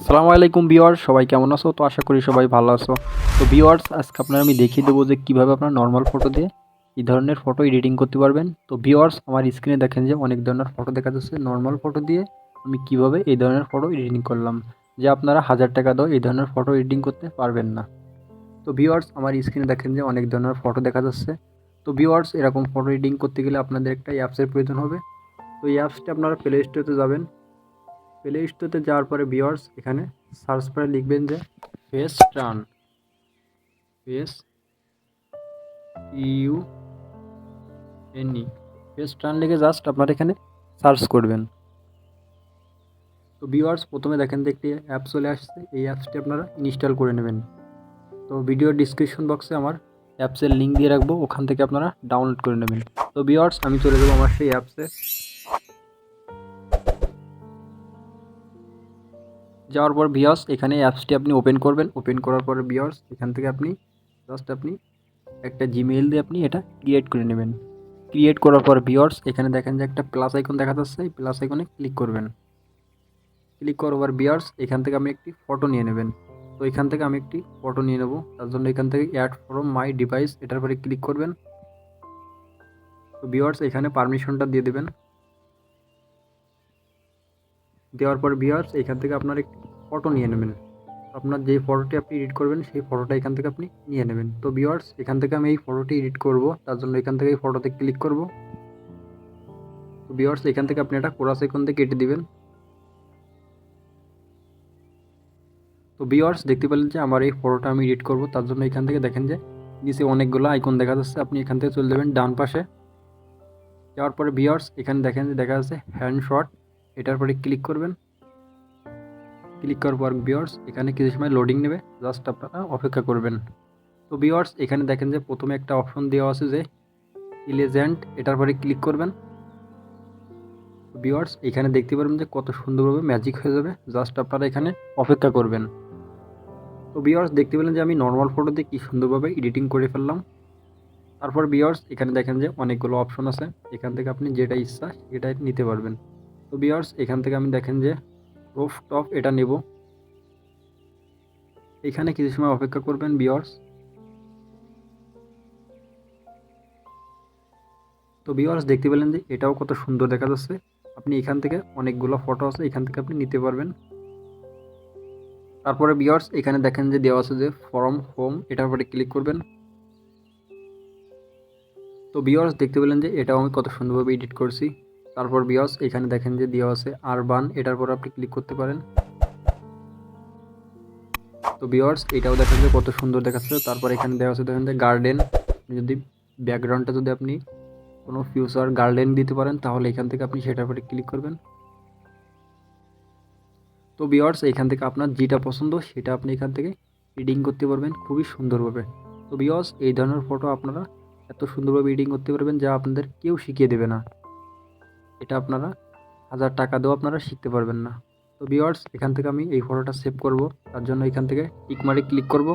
আসসালামু আলাইকুম ভিউয়ার্স, সবাই কেমন আছো? তো আশা করি সবাই ভালো আছো। তো ভিউয়ার্স, আজকে আপনারা আমি দেখিয়ে দেবো যে কীভাবে আপনার নর্মাল ফটো দিয়ে এই ধরনের ফটো এডিটিং করতে পারবেন। তো ভিউয়ার্স, আমার স্ক্রিনে দেখেন যে অনেক ধরনের ফটো দেখা যাচ্ছে। নর্মাল ফটো দিয়ে আমি কিভাবে এই ধরনের ফটো এডিটিং করলাম, যে আপনারা 1000 টাকা দাও এই ধরনের ফটো এডিটিং করতে পারবেন না। তো ভিউয়ার্স, আমার স্ক্রিনে দেখেন যে অনেক ধরনের ফটো দেখা যাচ্ছে। তো ভিউয়ার্স, এরকম ফটো এডিটিং করতে গেলে আপনাদের একটা অ্যাপসের প্রয়োজন হবে। তো এই অ্যাপসটি আপনারা প্লে স্টোরে যাবেন। প্লে স্টোরে যাওয়ার পরে ভিউয়ার্স, এখানে সার্চ করে লিখবেন যে ফেসটার্ন, ফেস ইউ এন ই, ফেসটার্ন লিখে জাস্ট আপনারা এখানে সার্চ করবেন। তো ভিউয়ার্স, প্রথমে দেখেন যে একটি অ্যাপ চলে আসছে। এই অ্যাপসটি আপনারা ইনস্টল করে নেবেন। তো ভিডিওর ডিসক্রিপশন বক্সে আমার অ্যাপসের লিঙ্ক দিয়ে রাখবো, ওখান থেকে আপনারা ডাউনলোড করে নেবেন। তো ভিউয়ার্স, আমি চলে যাবো আমার সেই অ্যাপসে। যাওয়ার পর ভিউয়ার্স, এখানে অ্যাপসটি আপনি ওপেন করবেন। ওপেন করার পরে ভিউয়ার্স, এখান থেকে আপনি জাস্ট একটা জিমেইল দিয়ে আপনি এটা ক্রিয়েট করে নেবেন। ক্রিয়েট করার পর ভিউয়ার্স, এখানে দেখেন যে একটা প্লাস আইকন দেখা যাচ্ছে। এই প্লাস আইকনে ক্লিক করবেন। ক্লিক করার পর ভিউয়ার্স, এখান থেকে আপনি একটি ফটো নিয়ে নেবেন। তো এখান থেকে আমি একটি ফটো নিয়ে নেব। তার জন্য এখান থেকে অ্যাড ফ্রম মাই ডিভাইস এটার পরে ক্লিক করবেন। তো ভিউয়ার্স, এখানে পারমিশনটা দিয়ে দেবেন। দেওয়ার পর ভিউয়ার্স, এখান থেকে আপনার একটি ফটো নিয়ে নেবেন। আপনার যে ফটোটি আপনি এডিট করবেন সেই ফটোটা এখান থেকে আপনি নিয়ে নেবেন। তো ভিউয়ার্স, এখান থেকে আমি এই ফটোটি এডিট করব। তার জন্য এখান থেকে এই ফটোতে ক্লিক করব। তো ভিউয়ার্স, এখান থেকে আপনি এটা কোরাস আইকন দিয়ে কেটে দিবেন। তো ভিউয়ার্স, দেখতে পেলেন যে আমার এই ফটোটা আমি এডিট করব। তার জন্য এখান থেকে দেখেন যে নিচে অনেকগুলো আইকন দেখা যাচ্ছে। আপনি এখান থেকে চলে যাবেন ডান পাশে। যাওয়ার পরে ভিউয়ার্স, এখানে দেখেন যে দেখা যাচ্ছে হ্যান্ড শট, এটার পরে ক্লিক করবেন। ক্লিক করার পর ভিউয়ার্স, এখানে কিছু সময় লোডিং নেবে, জাস্ট আপনারা অপেক্ষা করবেন। তো ভিউয়ার্স, এখানে দেখেন যে প্রথমে একটা অপশন দেওয়া আছে যে ইলেজেন্ট, এটার পরে ক্লিক করবেন। ভিউয়ার্স, এখানে দেখতে পারবেন যে কত সুন্দরভাবে ম্যাজিক হয়ে যাবে, জাস্ট আপনারা এখানে অপেক্ষা করবেন। তো ভিউয়ার্স, দেখতে পেলেন যে আমি নর্মাল ফটো দিয়ে কি সুন্দরভাবে এডিটিং করে ফেললাম। তারপর ভিউয়ার্স, এখানে দেখেন যে অনেকগুলো অপশন আছে। এখান থেকে আপনি যেটা ইচ্ছা সেটাই নিতে পারবেন। তো ভিউয়ার্স, এখান থেকে আমি দেখেন যে রুফ টপ এটা নেব। এখানে কিছু সময় অপেক্ষা করবেন ভিউয়ার্স। তো ভিউয়ার্স, দেখতে পেলেন যে এটাও কত সুন্দর দেখা যাচ্ছে। আপনি এখান থেকে অনেকগুলো ফটো আছে, এখান থেকে আপনি নিতে পারবেন। তারপরে ভিউয়ার্স, এখানে দেখেন যে দেওয়া আছে যে ফ্রম হোম, এটার উপরে ক্লিক করবেন। তো ভিউয়ার্স, দেখতে পেলেন যে এটাও আমি কত সুন্দরভাবে এডিট করছি। তারপর ভিউয়ার্স, এখানে দেখেন যে দেওয়া আছে আরবান, এটার উপর আপনি ক্লিক করতে পারেন। তো ভিউয়ার্স, এটাও দেখেন যে কত সুন্দর দেখাচ্ছে। তারপর এখানে দেওয়া আছে দেখেন যে গার্ডেন, যদি ব্যাকগ্রাউন্ডটা যদি আপনি কোনো ফিউচার গার্ডেন দিতে পারেন তাহলে এখান থেকে আপনি সেটার উপরে ক্লিক করবেন। তো ভিউয়ার্স, এখান থেকে আপনার যেটা পছন্দ সেটা আপনি এখান থেকে এডিটিং করতে পারবেন খুবই সুন্দরভাবে। তো ভিউয়ার্স, এই ধরনের ফটো আপনারা এত সুন্দরভাবে এডিটিং করতে পারবেন যা আপনাদের কেউ শিখিয়ে দেবে না। এটা আপনারা 1000 টাকা দিয়েও আপনারা শিখতে পারবেন না। তো ভিউয়ার্স, এখান থেকে আমি এই ফটোটা সেভ করব। তার জন্য এখান থেকে টিক মারে ক্লিক করব।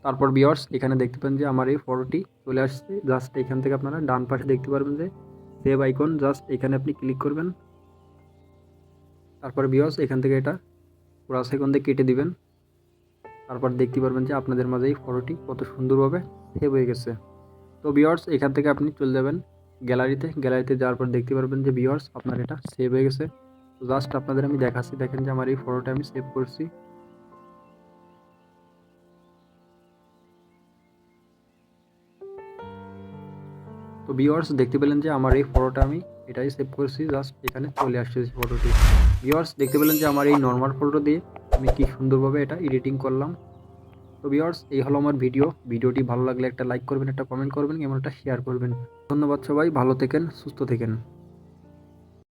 তারপর ভিউয়ার্স, এখানে দেখতে পান যে আমার এই ফটোটি চলে আসছে। জাস্ট এখান থেকে আপনারা ডান পাশে দেখতে পারবেন যে সেভ আইকন, জাস্ট এখানে আপনি ক্লিক করবেন। তারপর ভিউয়ার্স, এখান থেকে এটা প্লাস আইকন দিয়ে কেটে দিবেন। তারপর দেখতে পারবেন যে আপনাদের মাঝে এই ফটোটি কত সুন্দরভাবে সেভ হয়ে গেছে। তো ভিউয়ার্স, এখান থেকে আপনি চলে যাবেন গ্যালারিতে। গ্যালারিতে যাওয়ার পর দেখতে পারবেন যে ভিউয়ার্স আপনার এটা সেভ হয়ে গেছে। তো জাস্ট আপনাদের আমি দেখাচ্ছি, দেখেন যে আমার এই ফটোটা আমি সেভ করছি। তো ভিউয়ার্স, দেখতে পেলেন যে আমার এই ফটোটা আমি এটাই সেভ করছি, জাস্ট এখানে চলে আসছে ফটোটি। ভিউয়ার্স, দেখতে পেলেন যে আমার এই নর্মাল ফটো দিয়ে আমি কি সুন্দরভাবে এটা এডিটিং করলাম। তো ভিউয়ার্স, এই হলো আমার ভিডিওটি ভালো লাগলে একটা লাইক করবেন, একটা কমেন্ট করবেন এবং একটা শেয়ার করবেন। ধন্যবাদ সবাই, ভালো থাকেন, সুস্থ থাকেন।